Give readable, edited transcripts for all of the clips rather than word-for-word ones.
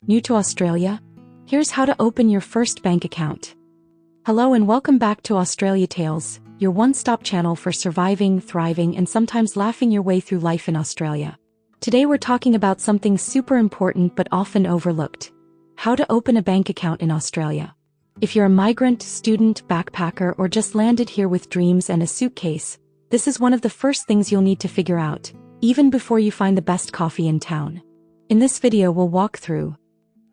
New to Australia? Here's how to open your first bank account. Hello and welcome back to Australia Tales, your one-stop channel for surviving, thriving, and sometimes laughing your way through life in Australia. Today we're talking about something super important but often overlooked: how to open a bank account in Australia. If you're a migrant, student, backpacker, or just landed here with dreams and a suitcase, this is one of the first things you'll need to figure out, even before you find the best coffee in town. In this video we'll walk through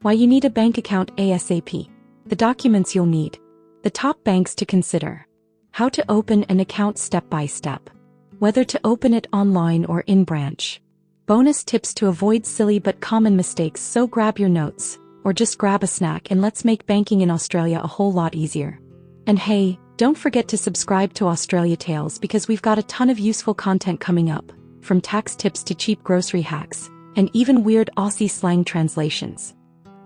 why you need a bank account ASAP, the documents you'll need, the top banks to consider, how to open an account step by step, whether to open it online or in branch, bonus tips to avoid silly but common mistakes. So grab your notes, or just grab a snack and let's make banking in Australia a whole lot easier. And hey, don't forget to subscribe to Australia Tales because we've got a ton of useful content coming up, from tax tips to cheap grocery hacks, and even weird Aussie slang translations.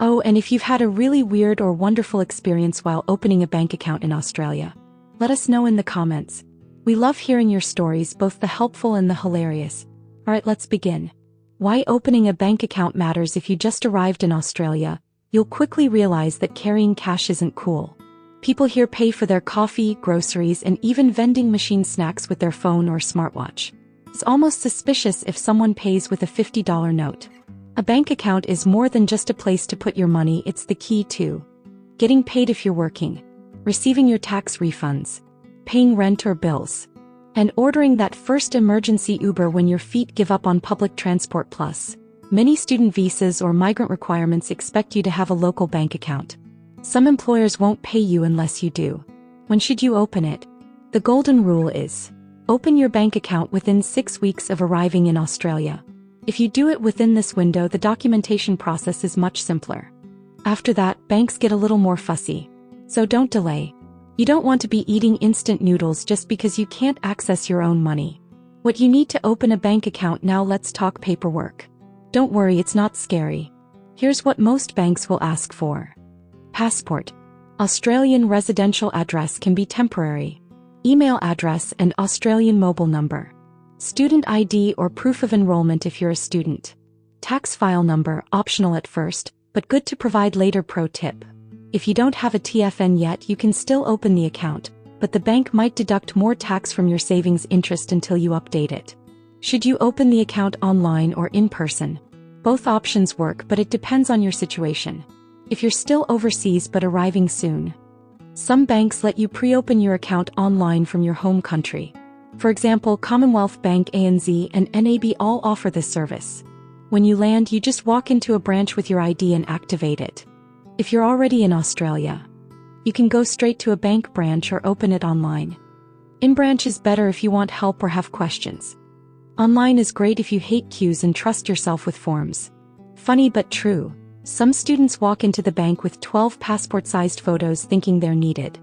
Oh, and if you've had a really weird or wonderful experience while opening a bank account in Australia, let us know in the comments. We love hearing your stories, both the helpful and the hilarious. Alright, let's begin. Why opening a bank account matters. If you just arrived in Australia, you'll quickly realize that carrying cash isn't cool. People here pay for their coffee, groceries, and even vending machine snacks with their phone or smartwatch. It's almost suspicious if someone pays with a $50 note. A bank account is more than just a place to put your money. It's the key to getting paid if you're working, receiving your tax refunds, paying rent or bills, and ordering that first emergency Uber when your feet give up on public transport. Plus, many student visas or migrant requirements expect you to have a local bank account. Some employers won't pay you unless you do. When should you open it? The golden rule is: open your bank account within 6 weeks of arriving in Australia. If you do it within this window, the documentation process is much simpler. After that, banks get a little more fussy. So don't delay. You don't want to be eating instant noodles just because you can't access your own money. What you need to open a bank account now. Let's talk paperwork. Don't worry, it's not scary. Here's what most banks will ask for: passport, Australian residential address can be temporary, email address and Australian mobile number, student ID or proof of enrollment if you're a student, tax file number, optional at first, but good to provide later. Pro tip: if you don't have a TFN yet, you can still open the account, but the bank might deduct more tax from your savings interest until you update it. Should you open the account online or in person? Both options work, but it depends on your situation. If you're still overseas but arriving soon, some banks let you pre-open your account online from your home country. For example, Commonwealth Bank, ANZ, and NAB all offer this service. When you land, you just walk into a branch with your ID and activate it. If you're already in Australia, you can go straight to a bank branch or open it online. In-branch is better if you want help or have questions. Online is great if you hate queues and trust yourself with forms. Funny but true, some students walk into the bank with 12 passport-sized photos thinking they're needed.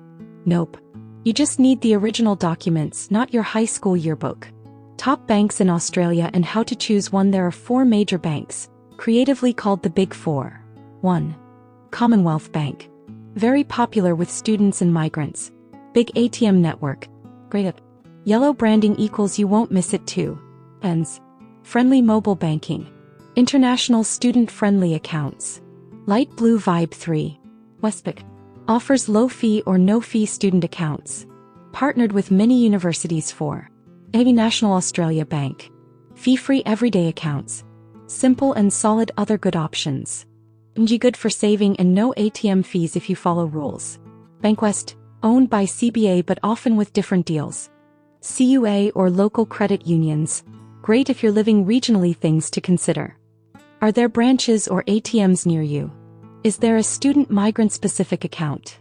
Nope. You just need the original documents, not your high school yearbook. Top banks in Australia and how to choose one. There are 4 major banks, creatively called the Big Four. 1. Commonwealth Bank. Very popular with students and migrants. Big ATM network. Great up. Yellow branding equals you won't miss it. 2. Ends. Friendly mobile banking. International student-friendly accounts. Light blue vibe. 3. Westpac. Offers low-fee or no-fee student accounts. Partnered with many universities. 4. National Australia Bank. Fee-free everyday accounts. Simple and solid. Other good options. Good for saving and no ATM fees if you follow rules. Bankwest. Owned by CBA but often with different deals. CUA or local credit unions. Great if you're living regionally. Things to consider: are there branches or ATMs near you? Is there a student migrant specific account?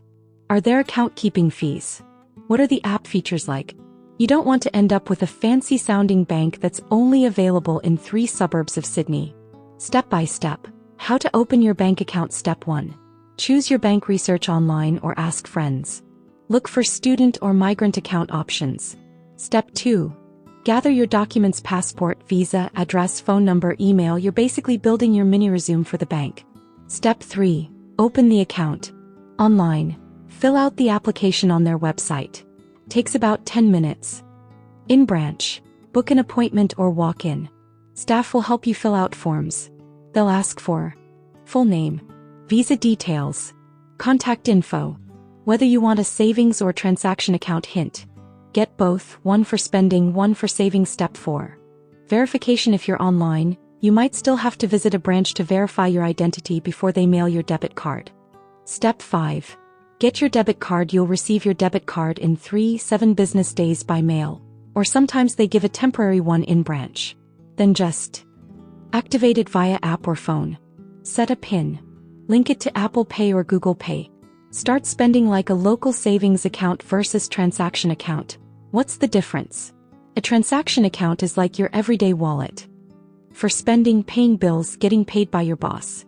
Are there account keeping fees? What are the app features like? You don't want to end up with a fancy sounding bank that's only available in 3 suburbs of Sydney. Step by step: how to open your bank account. Step 1. Choose your bank. Research online or ask friends. Look for student or migrant account options. Step 2. Gather your documents: passport, visa, address, phone number, email. You're basically building your mini resume for the bank. Step 3. Open the account. Online. Fill out the application on their website. Takes about 10 minutes. In branch. Book an appointment or walk in. Staff will help you fill out forms. They'll ask for full name, visa details, contact info, whether you want a savings or transaction account. Hint: get both, one for spending, one for savings. Step 4. Verification. If you're online, you might still have to visit a branch to verify your identity before they mail your debit card. Step 5. Get your debit card. You'll receive your debit card in 3-7 business days by mail, or sometimes they give a temporary one in branch. Then just activate it via app or phone. Set a PIN. Link it to Apple Pay or Google Pay. Start spending like a local savings account versus transaction account. What's the difference? A transaction account is like your everyday wallet. For spending, paying bills, getting paid by your boss.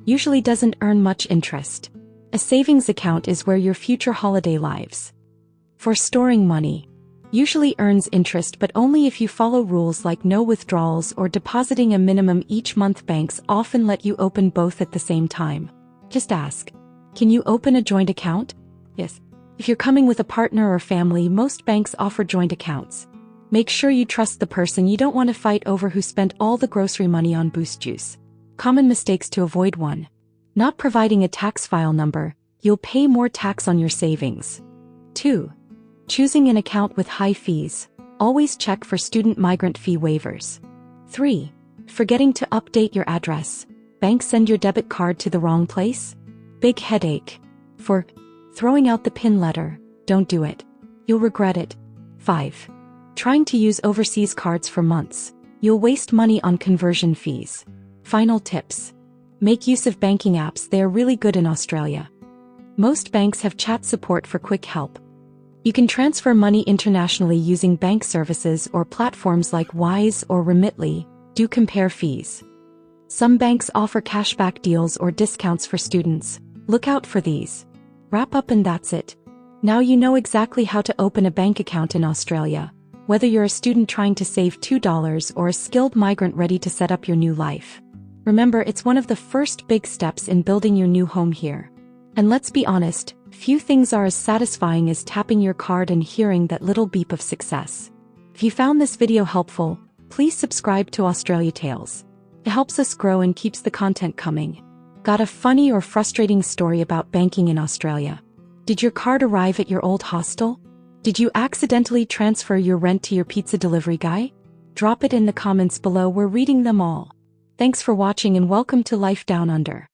Usually doesn't earn much interest. A savings account is where your future holiday lives. For storing money. Usually earns interest, but only if you follow rules like no withdrawals or depositing a minimum each month. Banks often let you open both at the same time. Just ask, can you open a joint account? Yes. If you're coming with a partner or family, most banks offer joint accounts. Make sure you trust the person. You don't want to fight over who spent all the grocery money on Boost Juice. Common mistakes to avoid. 1. Not providing a tax file number. You'll pay more tax on your savings. 2. Choosing an account with high fees. Always check for student migrant fee waivers. 3. Forgetting to update your address. Banks send your debit card to the wrong place. Big headache. 4. Throwing out the PIN letter. Don't do it. You'll regret it. 5. Trying to use overseas cards for months. You'll waste money on conversion fees. Final tips. Make use of banking apps. They are really good in Australia. Most banks have chat support for quick help. You can transfer money internationally using bank services or platforms like Wise or Remitly. Do compare fees. Some banks offer cashback deals or discounts for students. Look out for these. Wrap up, and that's it. Now you know exactly how to open a bank account in Australia. Whether you're a student trying to save $2 or a skilled migrant ready to set up your new life. Remember, it's one of the first big steps in building your new home here. And let's be honest, few things are as satisfying as tapping your card and hearing that little beep of success. If you found this video helpful, please subscribe to Australia Tales. It helps us grow and keeps the content coming. Got a funny or frustrating story about banking in Australia? Did your card arrive at your old hostel? Did you accidentally transfer your rent to your pizza delivery guy? Drop it in the comments below. We're reading them all. Thanks for watching and welcome to Life Down Under.